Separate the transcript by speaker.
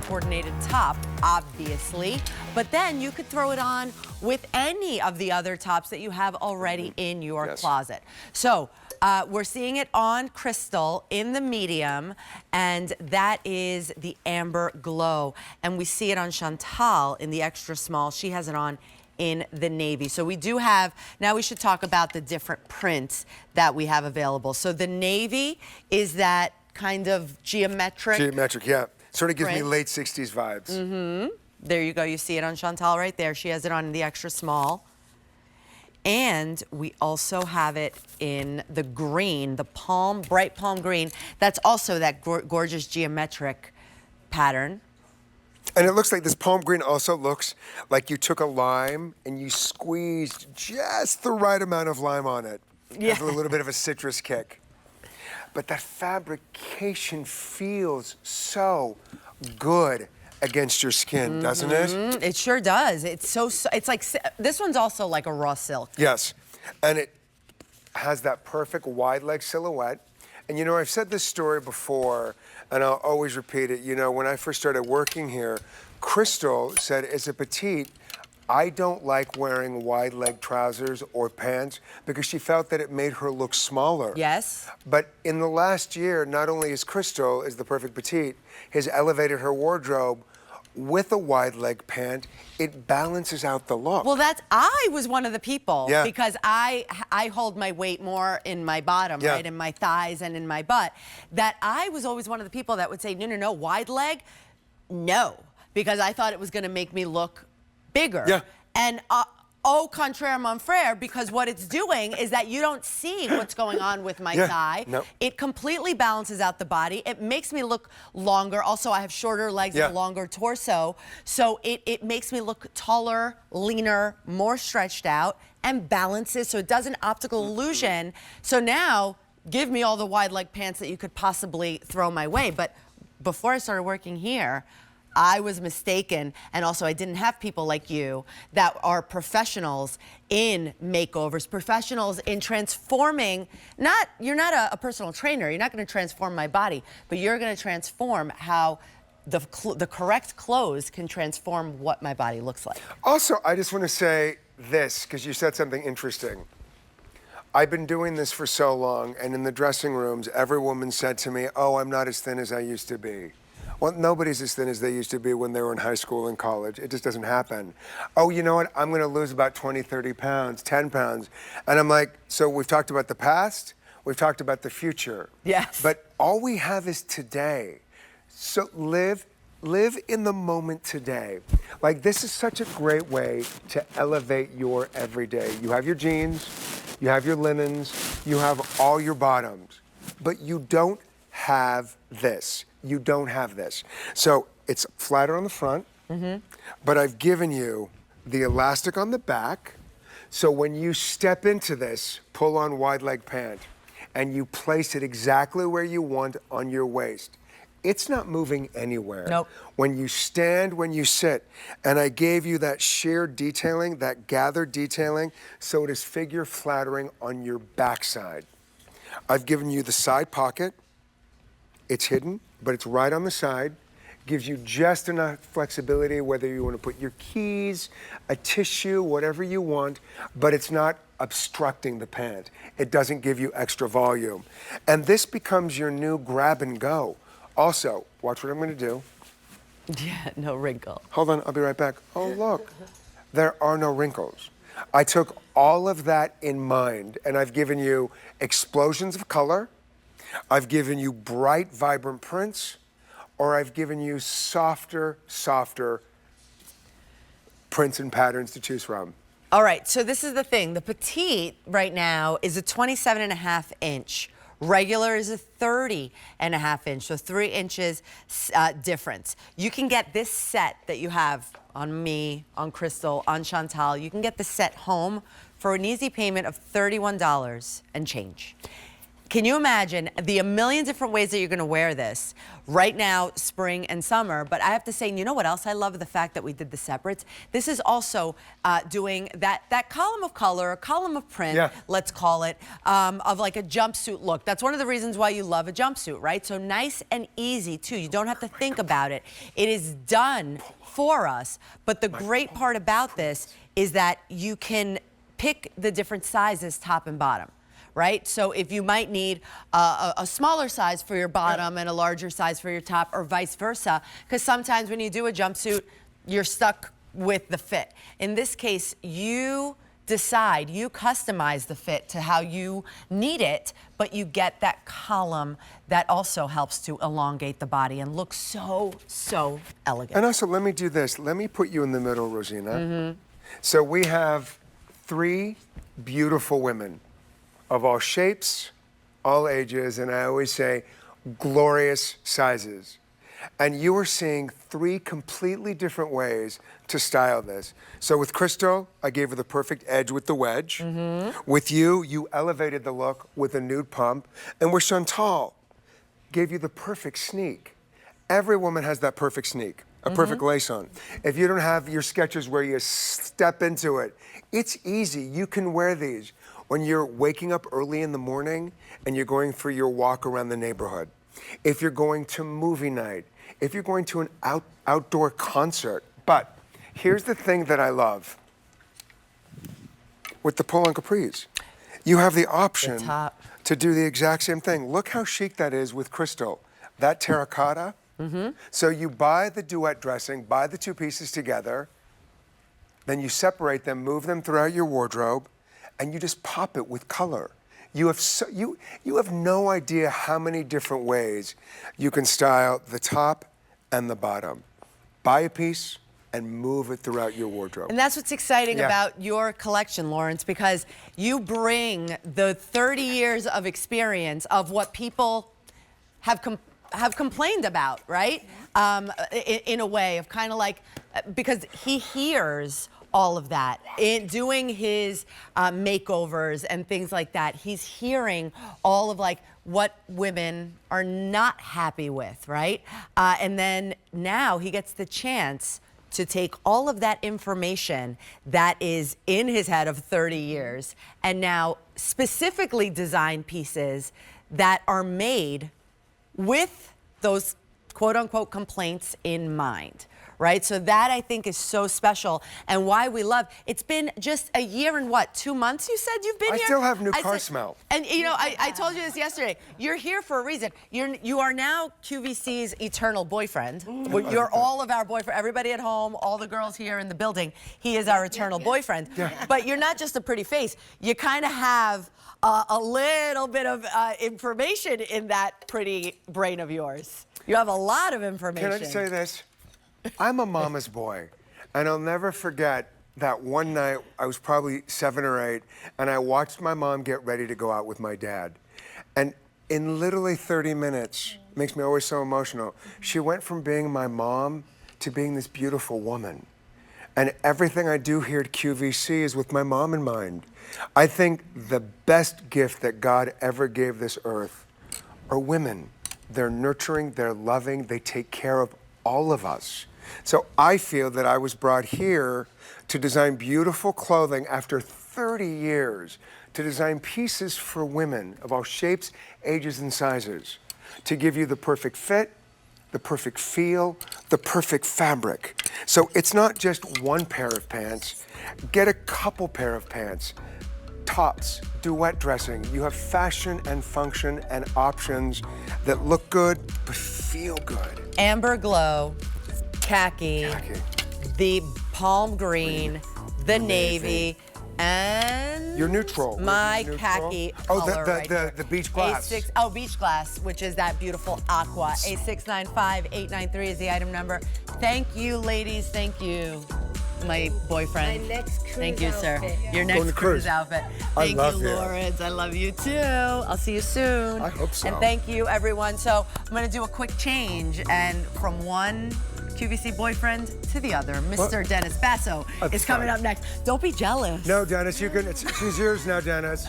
Speaker 1: coordinated top, obviously, but then you could throw it on with any of the other tops that you have already in your closet. So we're seeing it on Crystal in the medium, and that is the Amber Glow. And we see it on Chantal in the extra small. She has it on in the navy. So we do have, now we should talk about the different prints that we have available. So the navy is that kind of geometric.
Speaker 2: Geometric, yeah. Sort of gives me late 60s vibes.
Speaker 1: Mm-hmm. There you go. You see it on Chantal right there. She has it on the extra small. And we also have it in the green, the palm, bright palm green. That's also that gorgeous geometric pattern.
Speaker 2: And it looks like this palm green also looks like you took a lime and you squeezed just the right amount of lime on it. Yeah. Has a little bit of a citrus kick. But that fabrication feels so good against your skin, doesn't it?
Speaker 1: It sure does. It's so, it's like, this one's also like a raw silk.
Speaker 2: Yes, and it has that perfect wide leg silhouette. And you know, I've said this story before, and I'll always repeat it. You know, when I first started working here, Crystal said, as a petite, I don't like wearing wide leg trousers or pants because she felt that it made her look smaller.
Speaker 1: Yes.
Speaker 2: But in the last year, not only is Crystal the perfect petite, has elevated her wardrobe with a wide leg pant. It balances out the look.
Speaker 1: Well, I was one of the people because I hold my weight more in my bottom, right, in my thighs and in my butt. That I was always one of the people that would say, no, no, no, wide leg, no, because I thought it was going to make me look bigger. Yeah. And au contraire, mon frère, because what it's doing is that you don't see what's going on with my thigh. Nope. It completely balances out the body. It makes me look longer. Also, I have shorter legs and a longer torso. So it makes me look taller, leaner, more stretched out, and balances, so it does an optical illusion. So now, give me all the wide leg pants that you could possibly throw my way. But before I started working here, I was mistaken, and also I didn't have people like you that are professionals in makeovers, professionals in transforming. You're not a personal trainer. You're not going to transform my body, but you're going to transform how the correct clothes can transform what my body looks like.
Speaker 2: Also, I just want to say this, because you said something interesting. I've been doing this for so long, and in the dressing rooms, every woman said to me, oh, I'm not as thin as I used to be. Well, nobody's as thin as they used to be when they were in high school and college. It just doesn't happen. Oh, you know what? I'm going to lose about 20, 30 pounds, 10 pounds. And I'm like, so we've talked about the past, we've talked about the future.
Speaker 1: Yes.
Speaker 2: But all we have is today. So live in the moment today. Like, this is such a great way to elevate your everyday. You have your jeans, you have your linens, you have all your bottoms, but you don't have this. You don't have this. So it's flatter on the front, but I've given you the elastic on the back. So when you step into this pull-on wide leg pant and you place it exactly where you want on your waist, it's not moving anywhere.
Speaker 1: Nope.
Speaker 2: When you stand, when you sit, and I gave you that sheer detailing, that gathered detailing, so it is figure flattering on your backside. I've given you the side pocket. It's hidden, but it's right on the side. Gives you just enough flexibility, whether you want to put your keys, a tissue, whatever you want, but it's not obstructing the pant. It doesn't give you extra volume. And this becomes your new grab and go. Also, watch what I'm going to do.
Speaker 1: Yeah, no wrinkle.
Speaker 2: Hold on, I'll be right back. Oh, look, there are no wrinkles. I took all of that in mind, and I've given you explosions of color. I've given you bright, vibrant prints, or I've given you softer prints and patterns to choose from.
Speaker 1: All right, so this is the thing. The petite right now is a 27.5 inch. Regular is a 30.5 inch, so 3 inches difference. You can get this set that you have on me, on Crystal, on Chantal. You can get the set home for an easy payment of $31 and change. Can you imagine the a million different ways that you're going to wear this right now, spring and summer? But I have to say, you know what else I love? The fact that we did the separates. This is also doing that column of color, a column of print, let's call it, of like a jumpsuit look. That's one of the reasons why you love a jumpsuit, right? So nice and easy, too. You don't have to think about it. It is done for us. But the great part about this is that you can pick the different sizes, top and bottom. Right? So if you might need a smaller size for your bottom and a larger size for your top, or vice versa, because sometimes when you do a jumpsuit, you're stuck with the fit. In this case, you decide, you customize the fit to how you need it, but you get that column that also helps to elongate the body and look so, so elegant.
Speaker 2: And also, let me do this. Let me put you in the middle, Rosina. So we have 3 beautiful women of all shapes, all ages, and I always say glorious sizes. And you are seeing 3 completely different ways to style this. So with Crystal, I gave her the perfect edge with the wedge. With you, you elevated the look with a nude pump. And with Chantal, gave you the perfect sneak. Every woman has that perfect sneak, a perfect lace on. If you don't have your sketches where you step into it, it's easy. You can wear these when you're waking up early in the morning and you're going for your walk around the neighborhood. If you're going to movie night, if you're going to an outdoor concert. But here's the thing that I love with the pull-on capris. You have the option to do the exact same thing. Look how chic that is with Crystal. That terracotta. So you buy the duet dressing, buy the 2 pieces together, then you separate them, move them throughout your wardrobe, and you just pop it with color. You have no idea how many different ways you can style the top and the bottom. Buy a piece and move it throughout your wardrobe.
Speaker 1: And that's what's exciting about your collection, Lawrence, because you bring the 30 years of experience of what people have complained about, right? In a way of kind of like, because he hears all of that. In doing his makeovers and things like that, he's hearing all of like what women are not happy with, right? And then now he gets the chance to take all of that information that is in his head of 30 years and now specifically design pieces that are made with those quote-unquote complaints in mind. Right? So that I think is so special and why we love. It's been just a year and what, 2 months you said you've been here?
Speaker 2: I still have new car smell.
Speaker 1: And you know, I told you this yesterday. You're here for a reason. You are now QVC's eternal boyfriend. You're all of our boyfriend. Everybody at home, all the girls here in the building, he is our eternal boyfriend. But you're not just a pretty face. You kind of have a little bit of information in that pretty brain of yours. You have a lot of information.
Speaker 2: Can I just say this? I'm a mama's boy, and I'll never forget that one night, I was probably 7 or 8, and I watched my mom get ready to go out with my dad. And in literally 30 minutes, makes me always so emotional, she went from being my mom to being this beautiful woman. And everything I do here at QVC is with my mom in mind. I think the best gift that God ever gave this earth are women. They're nurturing, they're loving, they take care of all of us. So I feel that I was brought here to design beautiful clothing after 30 years, to design pieces for women of all shapes, ages, and sizes, to give you the perfect fit, the perfect feel, the perfect fabric. So it's not just one pair of pants. Get a couple pair of pants. Tops, duet dressing. You have fashion and function and options that look good but feel good.
Speaker 1: Amber glow. Khaki, the palm green, the navy, and
Speaker 2: your neutral.
Speaker 1: My khaki color
Speaker 2: the beach glass.
Speaker 1: A6, oh, beach glass, which is that beautiful aqua. A695893 is the item number. Thank you, ladies. Thank you, my boyfriend.
Speaker 3: My next cruise
Speaker 1: Thank you, sir.
Speaker 3: outfit.
Speaker 1: Your next cruise outfit. Thank you,
Speaker 2: you,
Speaker 1: Lawrence. I love you too. I'll see you soon.
Speaker 2: I hope so.
Speaker 1: And thank you, everyone. So I'm going to do a quick change, and from one QVC boyfriend to the other, Mr. Dennis Basso is coming up next. Don't be jealous.
Speaker 2: No, Dennis, you can. She's yours now, Dennis.